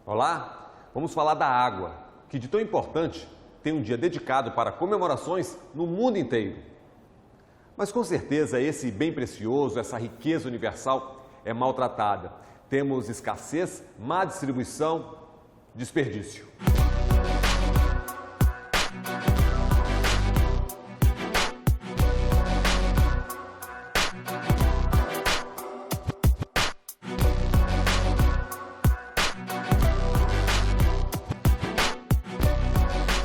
Olá, vamos falar da água, que de tão importante tem um dia dedicado para comemorações no mundo inteiro. Mas com certeza esse bem precioso, essa riqueza universal é maltratada. Temos escassez, má distribuição, desperdício.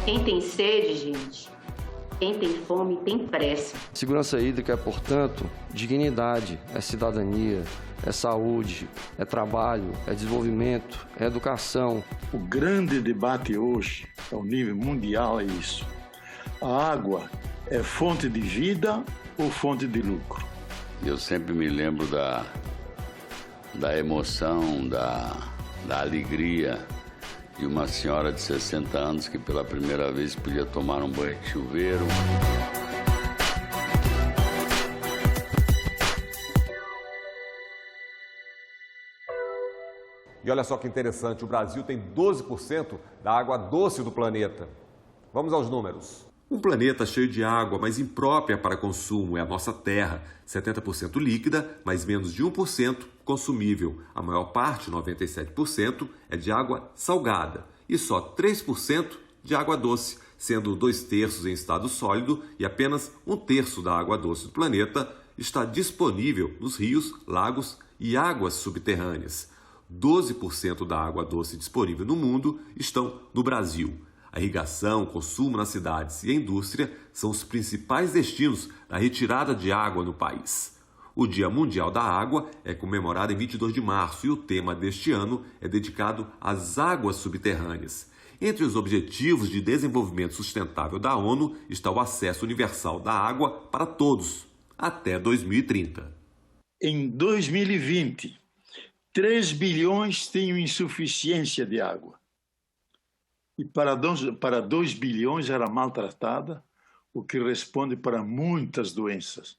Quem tem sede, gente, quem tem fome, tem pressa. Segurança hídrica é, portanto, dignidade, é cidadania, é saúde, é trabalho, é desenvolvimento, é educação. O grande debate hoje, ao nível mundial, é isso. A água é fonte de vida ou fonte de lucro? Eu sempre me lembro da emoção, da alegria de uma senhora de 60 anos que pela primeira vez podia tomar um banho de chuveiro. E olha só que interessante, o Brasil tem 12% da água doce do planeta. Vamos aos números. Um planeta cheio de água, mas imprópria para consumo, é a nossa Terra. 70% líquida, mas menos de 1% consumível. A maior parte, 97%, é de água salgada. E só 3% de água doce, sendo 2/3 em estado sólido e apenas 1/3 da água doce do planeta está disponível nos rios, lagos e águas subterrâneas. 12% da água doce disponível no mundo estão no Brasil. A irrigação, o consumo nas cidades e a indústria são os principais destinos da retirada de água no país. O Dia Mundial da Água é comemorado em 22 de março e o tema deste ano é dedicado às águas subterrâneas. Entre os Objetivos de Desenvolvimento Sustentável da ONU está o acesso universal da água para todos, até 2030. Em 2020, 3 bilhões têm insuficiência de água. E para 2 bilhões era maltratada, o que responde para muitas doenças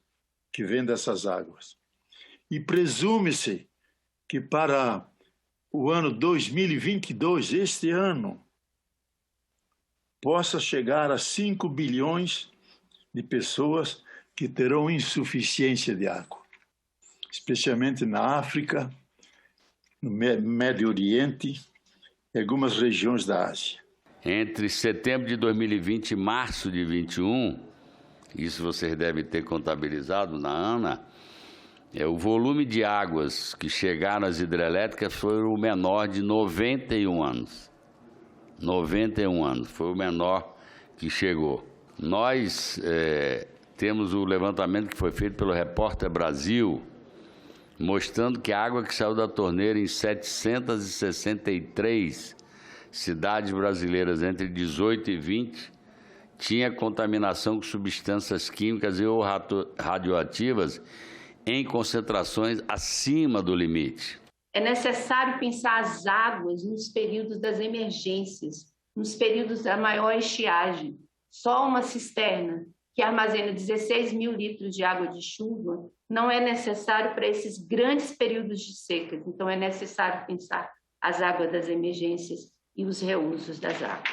que vêm dessas águas. E presume-se que para o ano 2022, este ano, possa chegar a 5 bilhões de pessoas que terão insuficiência de água, especialmente na África, no Médio Oriente e algumas regiões da Ásia. Entre setembro de 2020 e março de 2021, isso vocês devem ter contabilizado na ANA, o volume de águas que chegaram às hidrelétricas foi o menor de 91 anos. 91 anos, foi o menor que chegou. Nós temos o levantamento que foi feito pelo Repórter Brasil, mostrando que a água que saiu da torneira em 763 cidades brasileiras entre 18 e 20 tinha contaminação com substâncias químicas e ou radioativas em concentrações acima do limite. É necessário pensar as águas nos períodos das emergências, nos períodos da maior estiagem. Só uma cisterna que armazena 16 mil litros de água de chuva não é necessário para esses grandes períodos de secas. Então, é necessário pensar as águas das emergências e os reusos das águas.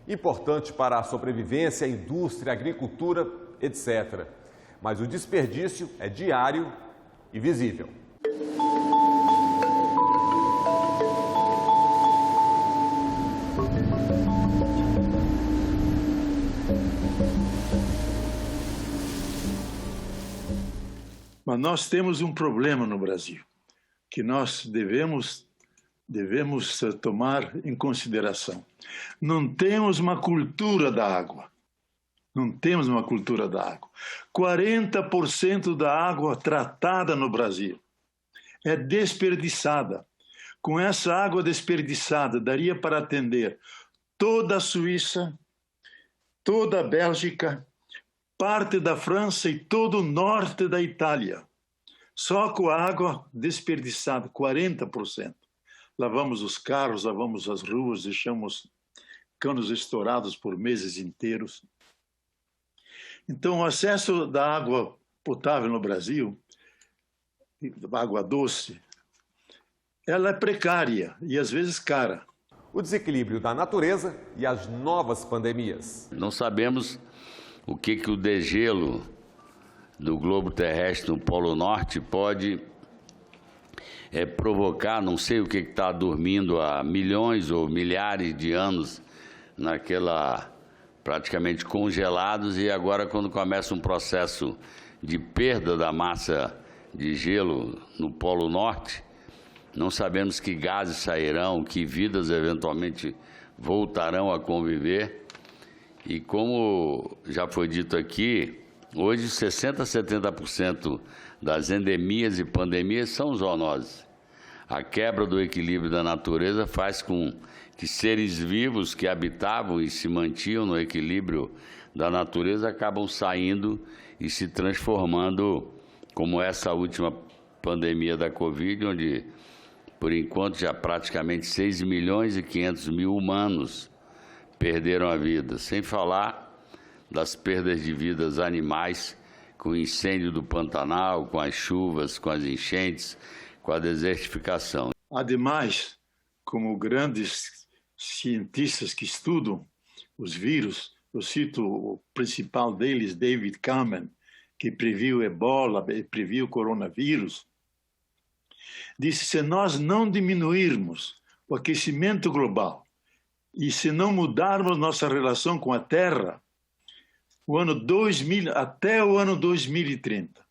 Importante para a sobrevivência, a indústria, a agricultura, etc. Mas o desperdício é diário e visível. Mas nós temos um problema no Brasil, que nós devemos tomar em consideração. Não temos uma cultura da água. Não temos uma cultura da água. 40% da água tratada no Brasil é desperdiçada. Com essa água desperdiçada, daria para atender toda a Suíça, toda a Bélgica, parte da França e todo o norte da Itália. Só com a água desperdiçada, 40%. Lavamos os carros, lavamos as ruas, deixamos canos estourados por meses inteiros. Então, o acesso da água potável no Brasil, água doce, ela é precária e às vezes cara. o desequilíbrio da natureza e as novas pandemias. Não sabemos o que o degelo do globo terrestre no Polo Norte pode provocar. Não sei o que está dormindo há milhões ou milhares de anos naquela praticamente congelados, e agora, quando começa um processo de perda da massa de gelo no Polo Norte, não sabemos que gases sairão, que vidas eventualmente voltarão a conviver. E como já foi dito aqui, hoje 60% a 70% das endemias e pandemias são zoonoses. A quebra do equilíbrio da natureza faz com que seres vivos que habitavam e se mantinham no equilíbrio da natureza acabam saindo e se transformando, como essa última pandemia da Covid, onde, por enquanto, já praticamente 6 milhões e 500 mil humanos perderam a vida, sem falar das perdas de vidas animais com o incêndio do Pantanal, com as chuvas, com as enchentes, com a desertificação. Ademais, como grandes cientistas que estudam os vírus, eu cito o principal deles, David Kahneman, que previu Ebola, previu o coronavírus, disse: se nós não diminuirmos o aquecimento global e se não mudarmos nossa relação com a Terra, até o ano 2030,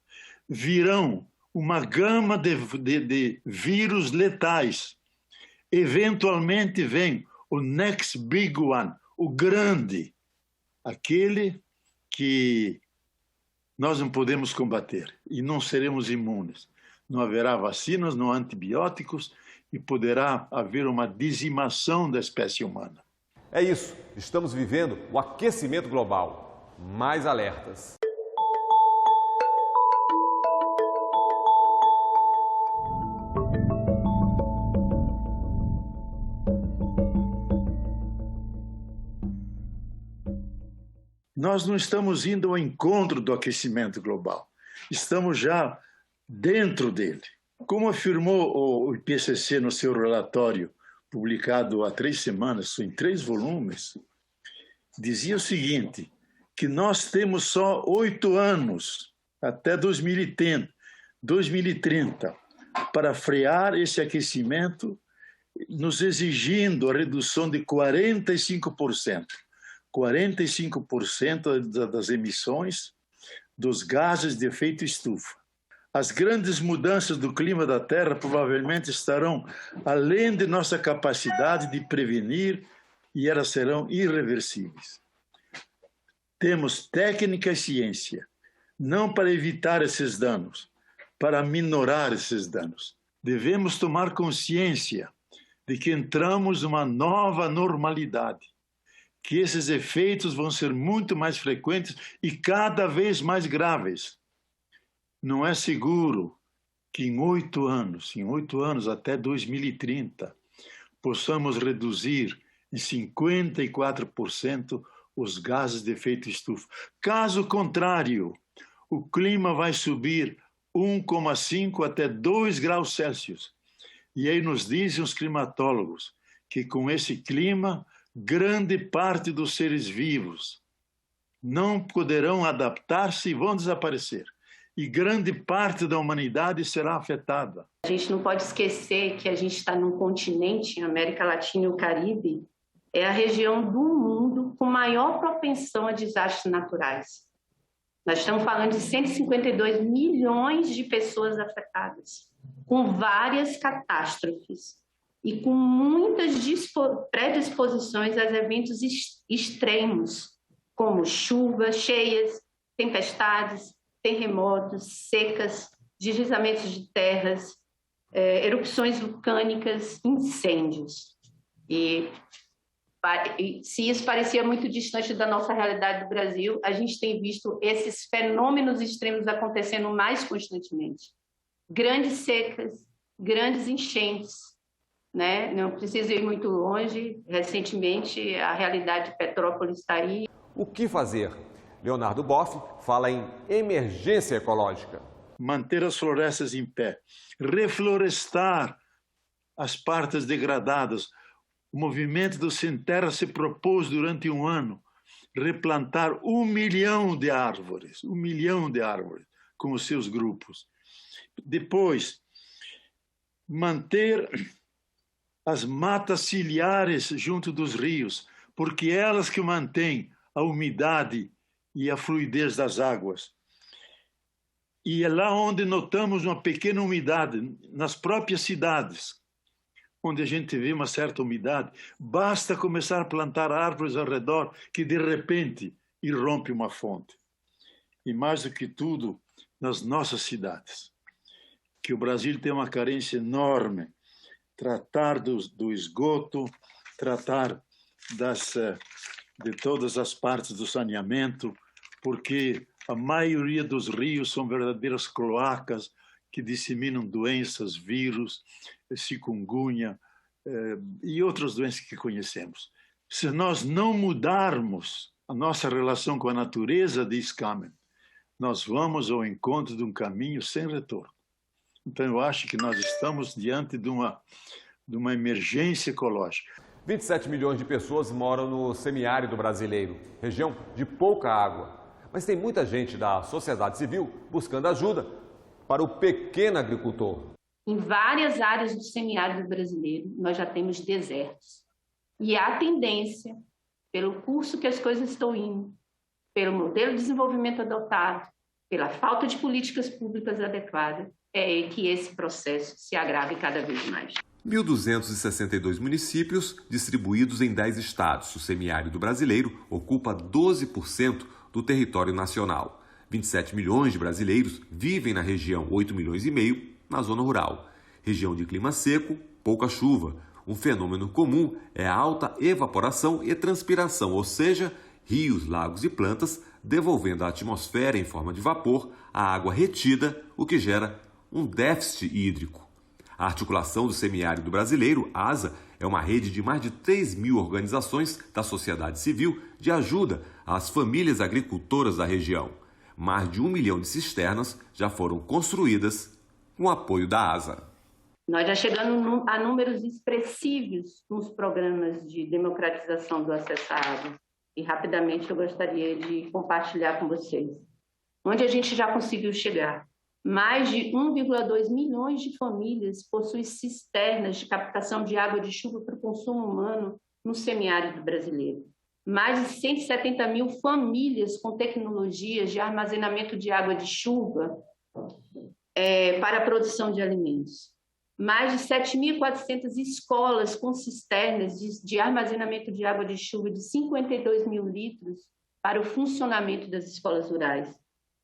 virão uma gama de vírus letais. Eventualmente vem o next big one, o grande, aquele que nós não podemos combater e não seremos imunes. Não haverá vacinas, não antibióticos e poderá haver uma dizimação da espécie humana. É isso, estamos vivendo o aquecimento global. Mais alertas. Nós não estamos indo ao encontro do aquecimento global, estamos já dentro dele. Como afirmou o IPCC no seu relatório, publicado há 3 semanas, em 3 volumes, dizia o seguinte, que nós temos só 8 anos, até 2030, para frear esse aquecimento, nos exigindo a redução de 45%. 45% das emissões dos gases de efeito estufa. As grandes mudanças do clima da Terra provavelmente estarão além de nossa capacidade de prevenir e elas serão irreversíveis. Temos técnica e ciência, não para evitar esses danos, para minorar esses danos. Devemos tomar consciência de que entramos numa nova normalidade, que esses efeitos vão ser muito mais frequentes e cada vez mais graves. Não é seguro que em 8 anos até 2030, possamos reduzir em 54% os gases de efeito estufa. Caso contrário, o clima vai subir 1,5 até 2 graus Celsius. E aí nos dizem os climatólogos que com esse clima, grande parte dos seres vivos não poderão adaptar-se e vão desaparecer. E grande parte da humanidade será afetada. A gente não pode esquecer que a gente está num continente, América Latina e o Caribe, é a região do mundo com maior propensão a desastres naturais. Nós estamos falando de 152 milhões de pessoas afetadas, com várias catástrofes e com muitas predisposições a eventos extremos, como chuvas, cheias, tempestades, terremotos, secas, deslizamentos de terras, erupções vulcânicas, incêndios. E se isso parecia muito distante da nossa realidade do Brasil, a gente tem visto esses fenômenos extremos acontecendo mais constantemente. Grandes secas, grandes enchentes, né? Não preciso ir muito longe. Recentemente, a realidade de Petrópolis está aí. O que fazer? Leonardo Boff fala em emergência ecológica. Manter as florestas em pé, reflorestar as partes degradadas, O movimento do Sem Terra se propôs durante um ano replantar 1 milhão de árvores, 1 milhão de árvores, com os seus grupos. Depois, manter as matas ciliares junto dos rios, porque elas que mantêm a umidade e a fluidez das águas. E é lá onde notamos uma pequena umidade, nas próprias cidades, onde a gente vê uma certa umidade, basta começar a plantar árvores ao redor que, de repente, irrompe uma fonte. E mais do que tudo, nas nossas cidades, que o Brasil tem uma carência enorme. Tratar do esgoto, tratar de todas as partes do saneamento, porque a maioria dos rios são verdadeiras cloacas que disseminam doenças, vírus, chikungunya e outras doenças que conhecemos. Se nós não mudarmos a nossa relação com a natureza, diz Kamen, nós vamos ao encontro de um caminho sem retorno. Então, eu acho que nós estamos diante de uma emergência ecológica. 27 milhões de pessoas moram no semiárido brasileiro, região de pouca água. Mas tem muita gente da sociedade civil buscando ajuda para o pequeno agricultor. Em várias áreas do semiárido brasileiro, nós já temos desertos. E há tendência, pelo curso que as coisas estão indo, pelo modelo de desenvolvimento adotado, pela falta de políticas públicas adequadas, é que esse processo se agrave cada vez mais. 1.262 municípios distribuídos em 10 estados. O semiárido brasileiro ocupa 12% do território nacional. 27 milhões de brasileiros vivem na região, 8 milhões e meio na zona rural. Região de clima seco, pouca chuva. Um fenômeno comum é a alta evaporação e transpiração, ou seja, rios, lagos e plantas devolvendo à atmosfera em forma de vapor a água retida, o que gera um déficit hídrico. A articulação do semiárido brasileiro, ASA, é uma rede de mais de 3.000 organizações da sociedade civil de ajuda às famílias agricultoras da região. Mais de 1 milhão de cisternas já foram construídas com o apoio da ASA. Nós já chegamos a números expressivos nos programas de democratização do acesso à água. E rapidamente eu gostaria de compartilhar com vocês. Onde a gente já conseguiu chegar? Mais de 1,2 milhões de famílias possuem cisternas de captação de água de chuva para o consumo humano no semiárido brasileiro. Mais de 170 mil famílias com tecnologias de armazenamento de água de chuva para a produção de alimentos. Mais de 7.400 escolas com cisternas de armazenamento de água de chuva de 52 mil litros para o funcionamento das escolas rurais.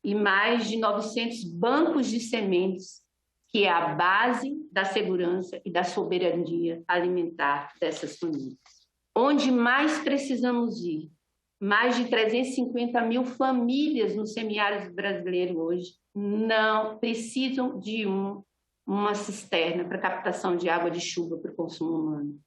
E mais de 900 bancos de sementes, que é a base da segurança e da soberania alimentar dessas famílias. Onde mais precisamos ir? Mais de 350 mil famílias no semiárido brasileiro hoje não precisam de uma cisterna para captação de água de chuva para o consumo humano.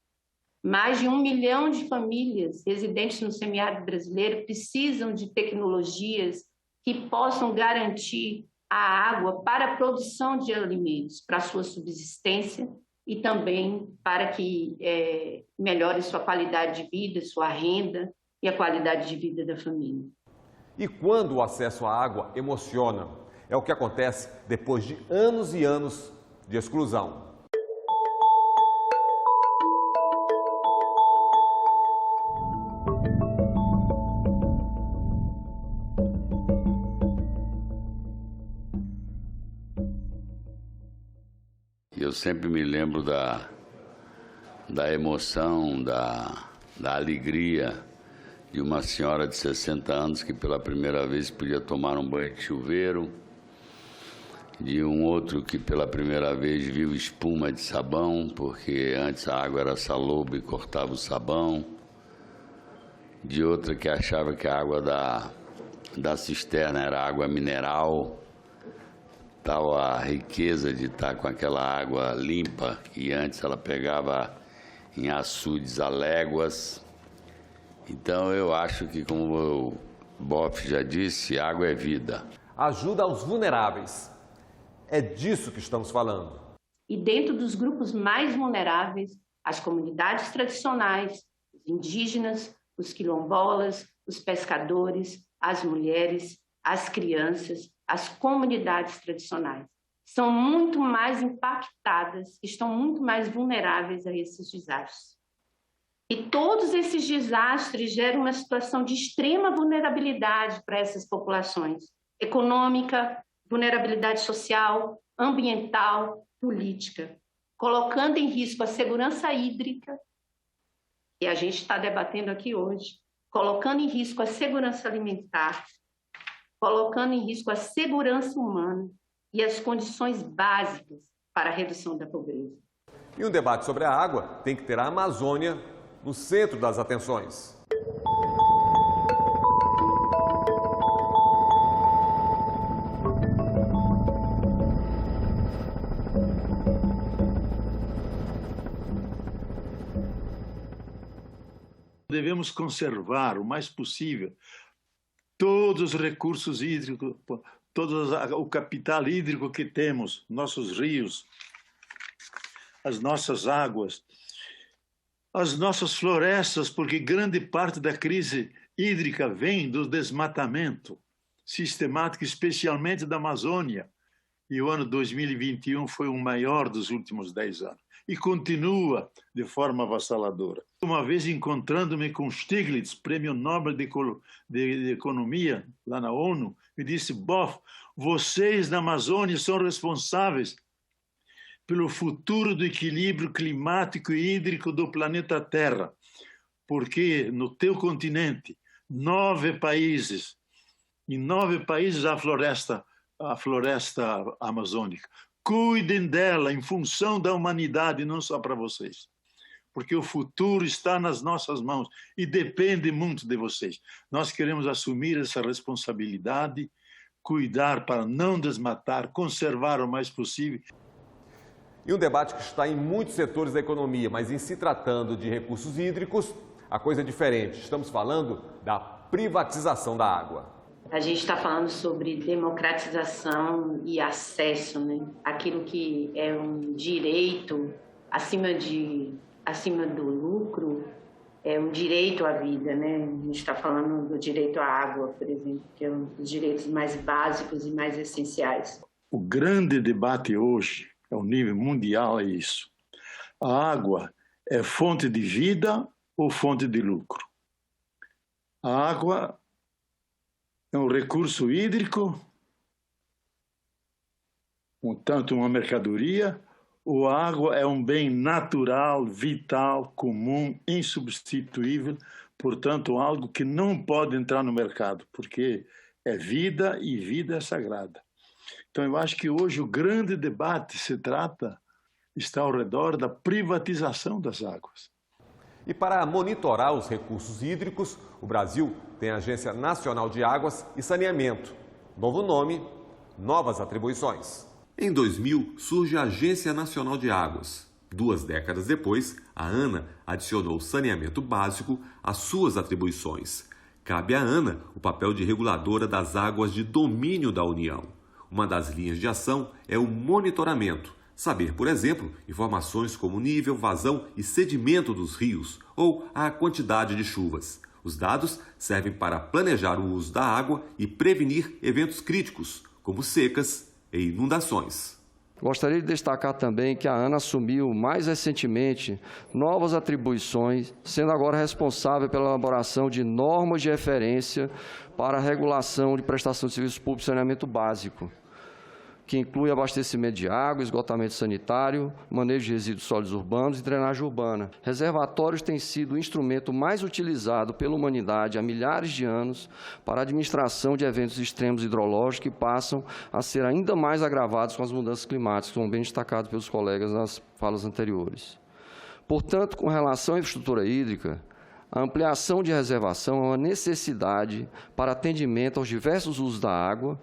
Mais de 1 milhão de famílias residentes no semiárido brasileiro precisam de tecnologias que possam garantir a água para a produção de alimentos, para a sua subsistência e também para que melhore sua qualidade de vida, sua renda e a qualidade de vida da família. E quando o acesso à água emociona, é o que acontece depois de anos e anos de exclusão. Eu sempre me lembro da emoção, da alegria de uma senhora de 60 anos que pela primeira vez podia tomar um banho de chuveiro, de um outro que pela primeira vez viu espuma de sabão, porque antes a água era salobra e cortava o sabão, de outra que achava que a água da cisterna era água mineral, tal a riqueza de estar com aquela água limpa, que antes ela pegava em açudes a léguas. Então eu acho que, como o Boff já disse, água é vida. Ajuda aos vulneráveis. É disso que estamos falando. E dentro dos grupos mais vulneráveis, as comunidades tradicionais, os indígenas, os quilombolas, os pescadores, as mulheres, as crianças, as comunidades tradicionais. São muito mais impactadas, estão muito mais vulneráveis a esses desastres. E todos esses desastres geram uma situação de extrema vulnerabilidade para essas populações, econômica, vulnerabilidade social, ambiental, política, colocando em risco a segurança hídrica, que a gente está debatendo aqui hoje, colocando em risco a segurança alimentar, colocando em risco a segurança humana e as condições básicas para a redução da pobreza. E um debate sobre a água tem que ter a Amazônia no centro das atenções. Devemos conservar o mais possível todos os recursos hídricos, todo o capital hídrico que temos, nossos rios, as nossas águas, as nossas florestas, porque grande parte da crise hídrica vem do desmatamento sistemático, especialmente da Amazônia. E o ano 2021 foi o maior dos últimos 10 anos. E continua de forma avassaladora. Uma vez encontrando-me com Stiglitz, Prêmio Nobel de Economia, lá na ONU, me disse: Boff, vocês na Amazônia são responsáveis pelo futuro do equilíbrio climático e hídrico do planeta Terra, porque no teu continente, 9 países, em 9 países há a floresta amazônica. Cuidem dela em função da humanidade, não só para vocês. Porque o futuro está nas nossas mãos e depende muito de vocês. Nós queremos assumir essa responsabilidade, cuidar para não desmatar, conservar o mais possível. E um debate que está em muitos setores da economia, mas em se tratando de recursos hídricos, a coisa é diferente. Estamos falando da privatização da água. A gente está falando sobre democratização e acesso, né? Aquilo que é um direito acima do lucro, é um direito à vida, né? A gente está falando do direito à água, por exemplo, que é um dos direitos mais básicos e mais essenciais. O grande debate hoje, ao nível mundial, é isso. A água é fonte de vida ou fonte de lucro? A água é um recurso hídrico, tanto uma mercadoria, ou a água é um bem natural, vital, comum, insubstituível, portanto, algo que não pode entrar no mercado, porque é vida e vida é sagrada. Então, eu acho que hoje o grande debate está ao redor da privatização das águas. E para monitorar os recursos hídricos, o Brasil tem a Agência Nacional de Águas e Saneamento. Novo nome, novas atribuições. Em 2000, surge a Agência Nacional de Águas. 2 décadas depois, a ANA adicionou o saneamento básico às suas atribuições. Cabe à ANA o papel de reguladora das águas de domínio da União. Uma das linhas de ação é o monitoramento. Saber, por exemplo, informações como nível, vazão e sedimento dos rios ou a quantidade de chuvas. Os dados servem para planejar o uso da água e prevenir eventos críticos, como secas e inundações. Gostaria de destacar também que a ANA assumiu mais recentemente novas atribuições, sendo agora responsável pela elaboração de normas de referência para a regulação de prestação de serviços públicos e saneamento básico, que inclui abastecimento de água, esgotamento sanitário, manejo de resíduos sólidos urbanos e drenagem urbana. Reservatórios têm sido o instrumento mais utilizado pela humanidade há milhares de anos para a administração de eventos extremos hidrológicos que passam a ser ainda mais agravados com as mudanças climáticas, como bem destacado pelos colegas nas falas anteriores. Portanto, com relação à infraestrutura hídrica, a ampliação de reservação é uma necessidade para atendimento aos diversos usos da água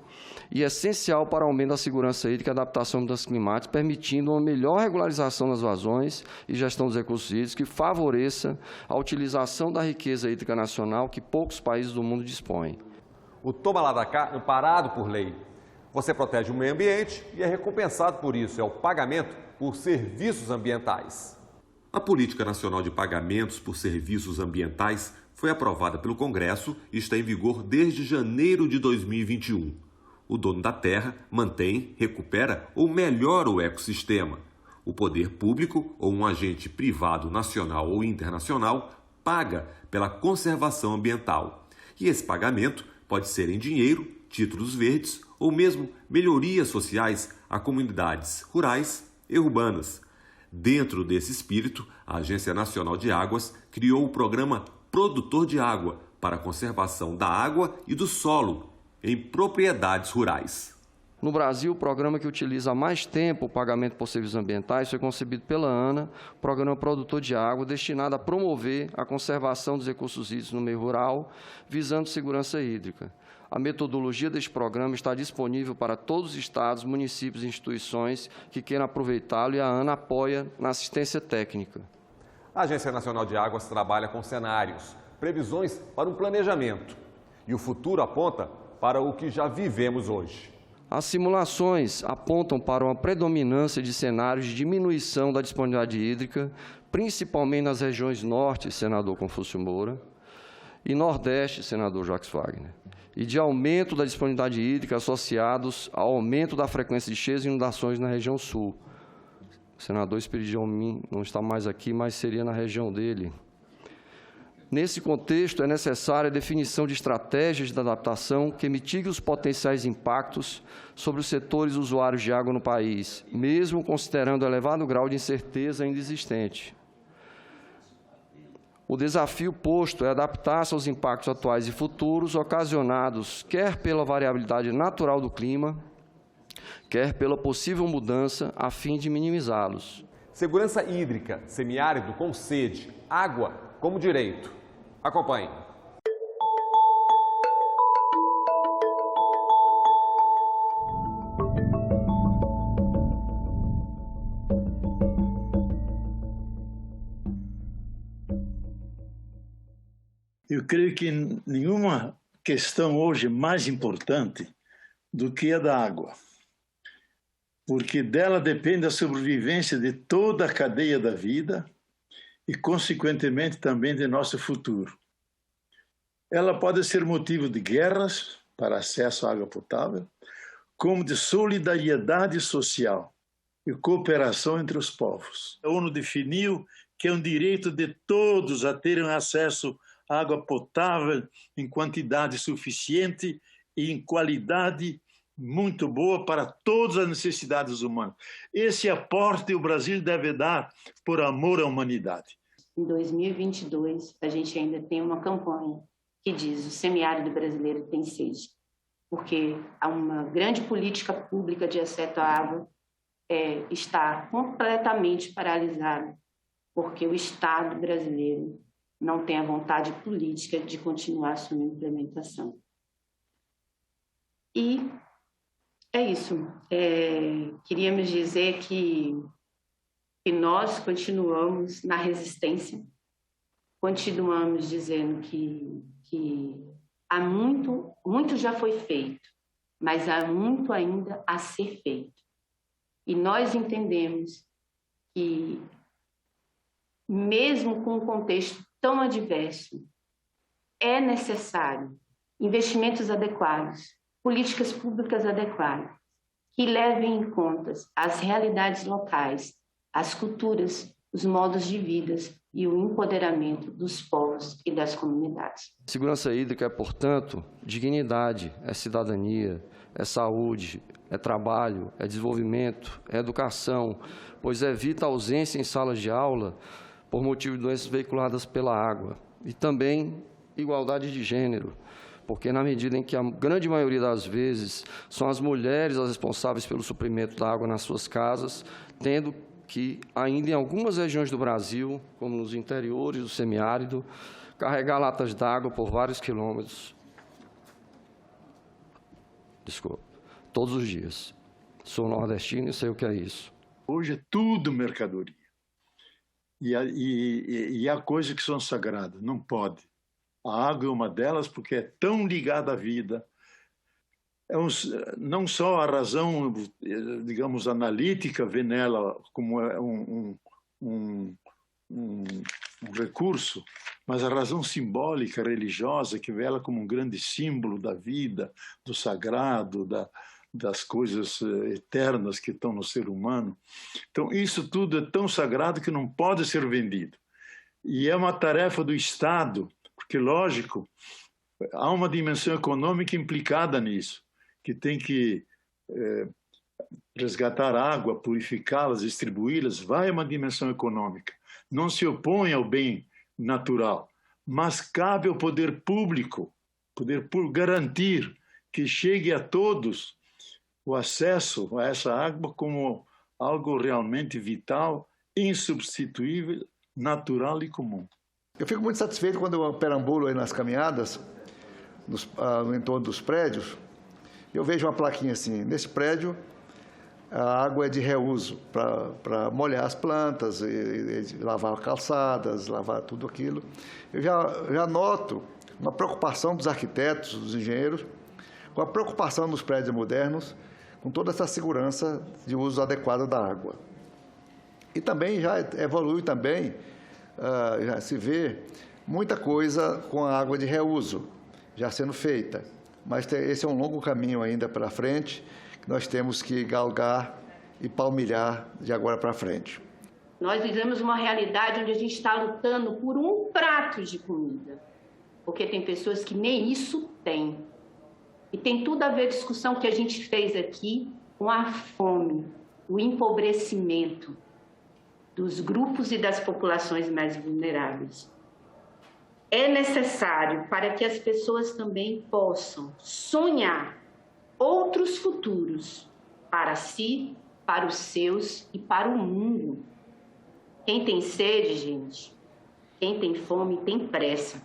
e é essencial para o aumento da segurança hídrica e adaptação às mudanças climáticas, permitindo uma melhor regularização das vazões e gestão dos recursos hídricos que favoreça a utilização da riqueza hídrica nacional que poucos países do mundo dispõem. O toma lá da cá, amparado por lei. Você protege o meio ambiente e é recompensado por isso, é o pagamento por serviços ambientais. A Política Nacional de Pagamentos por Serviços Ambientais foi aprovada pelo Congresso e está em vigor desde janeiro de 2021. O dono da terra mantém, recupera ou melhora o ecossistema. O poder público ou um agente privado nacional ou internacional paga pela conservação ambiental. E esse pagamento pode ser em dinheiro, títulos verdes ou mesmo melhorias sociais a comunidades rurais e urbanas. Dentro desse espírito, a Agência Nacional de Águas criou o programa Produtor de Água para a conservação da água e do solo em propriedades rurais. No Brasil, o programa que utiliza há mais tempo o pagamento por serviços ambientais foi concebido pela ANA, Programa Produtor de Água, destinado a promover a conservação dos recursos hídricos no meio rural, visando segurança hídrica. A metodologia deste programa está disponível para todos os estados, municípios e instituições que queiram aproveitá-lo e a ANA apoia na assistência técnica. A Agência Nacional de Águas trabalha com cenários, previsões para um planejamento. E o futuro aponta para o que já vivemos hoje. As simulações apontam para uma predominância de cenários de diminuição da disponibilidade hídrica, principalmente nas regiões norte, senador Confúcio Moura, e nordeste, senador Jacques Wagner, e de aumento da disponibilidade hídrica associados ao aumento da frequência de cheias e inundações na região sul. O senador Espírito Amin não está mais aqui, mas seria na região dele. Nesse contexto, é necessária a definição de estratégias de adaptação que mitiguem os potenciais impactos sobre os setores usuários de água no país, mesmo considerando o elevado grau de incerteza ainda existente. O desafio posto é adaptar-se aos impactos atuais e futuros ocasionados quer pela variabilidade natural do clima, quer pela possível mudança, a fim de minimizá-los. Segurança hídrica, semiárido com sede, água como direito. Acompanhe. Eu creio que nenhuma questão hoje é mais importante do que a da água, porque dela depende a sobrevivência de toda a cadeia da vida e, consequentemente, também de nosso futuro. Ela pode ser motivo de guerras para acesso à água potável, como de solidariedade social e cooperação entre os povos. A ONU definiu que é um direito de todos a terem acesso à água potável em quantidade suficiente e em qualidade muito boa para todas as necessidades humanas. Esse aporte o Brasil deve dar por amor à humanidade. Em 2022, a gente ainda tem uma campanha que diz: o semiárido brasileiro tem sede, porque há uma grande política pública de acesso à água está completamente paralisada, porque o Estado brasileiro não tem a vontade política de continuar a sua implementação. E é isso. Queríamos dizer que nós continuamos na resistência, continuamos dizendo que há muito já foi feito, mas há muito ainda a ser feito. E nós entendemos que, mesmo com um contexto tão adverso, é necessário investimentos adequados, políticas públicas adequadas, que levem em conta as realidades locais, as culturas, os modos de vida e o empoderamento dos povos e das comunidades. Segurança hídrica é, portanto, dignidade, é cidadania, é saúde, é trabalho, é desenvolvimento, é educação, pois evita a ausência em salas de aula por motivo de doenças veiculadas pela água. E também igualdade de gênero, porque na medida em que a grande maioria das vezes são as mulheres as responsáveis pelo suprimento da água nas suas casas, tendo que, ainda em algumas regiões do Brasil, como nos interiores do semiárido, carregar latas d'água por vários quilômetros. Todos os dias. Sou nordestino e sei o que é isso. Hoje é tudo mercadoria. E há coisas que são sagradas, não pode. A água é uma delas porque é tão ligada à vida. Não só a razão, digamos, analítica vê nela como um recurso, mas a razão simbólica, religiosa, que vê ela como um grande símbolo da vida, do sagrado, das coisas eternas que estão no ser humano. Então, isso tudo é tão sagrado que não pode ser vendido. E é uma tarefa do Estado, porque, lógico, há uma dimensão econômica implicada nisso, que tem que resgatar água, purificá-las, distribuí-las, vai uma dimensão econômica. Não se opõe ao bem natural, mas cabe ao poder público garantir que chegue a todos o acesso a essa água como algo realmente vital, insubstituível, natural e comum. Eu fico muito satisfeito quando eu perambulo aí nas caminhadas, no entorno dos prédios, eu vejo uma plaquinha assim, nesse prédio a água é de reuso, para molhar as plantas, e lavar calçadas, lavar tudo aquilo. Eu já noto uma preocupação dos arquitetos, dos engenheiros, com a preocupação nos prédios modernos, com toda essa segurança de uso adequado da água. E também já evolui também, já se vê muita coisa com a água de reuso já sendo feita. Mas esse é um longo caminho ainda pela frente, que nós temos que galgar e palmilhar de agora para frente. Nós vivemos uma realidade onde a gente está lutando por um prato de comida, porque tem pessoas que nem isso têm. E tem tudo a ver a discussão que a gente fez aqui com a fome, o empobrecimento dos grupos e das populações mais vulneráveis. É necessário para que as pessoas também possam sonhar outros futuros para si, para os seus e para o mundo. Quem tem sede, gente, quem tem fome tem pressa.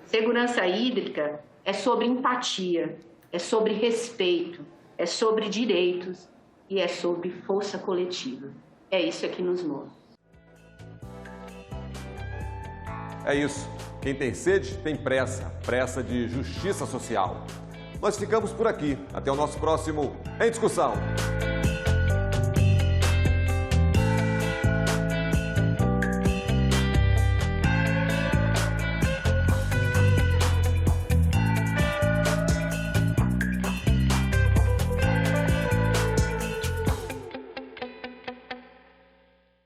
Segurança hídrica é sobre empatia, é sobre respeito, é sobre direitos e é sobre força coletiva. É isso que nos move. É isso. Quem tem sede tem pressa, pressa de justiça social. Nós ficamos por aqui. Até o nosso próximo Em Discussão.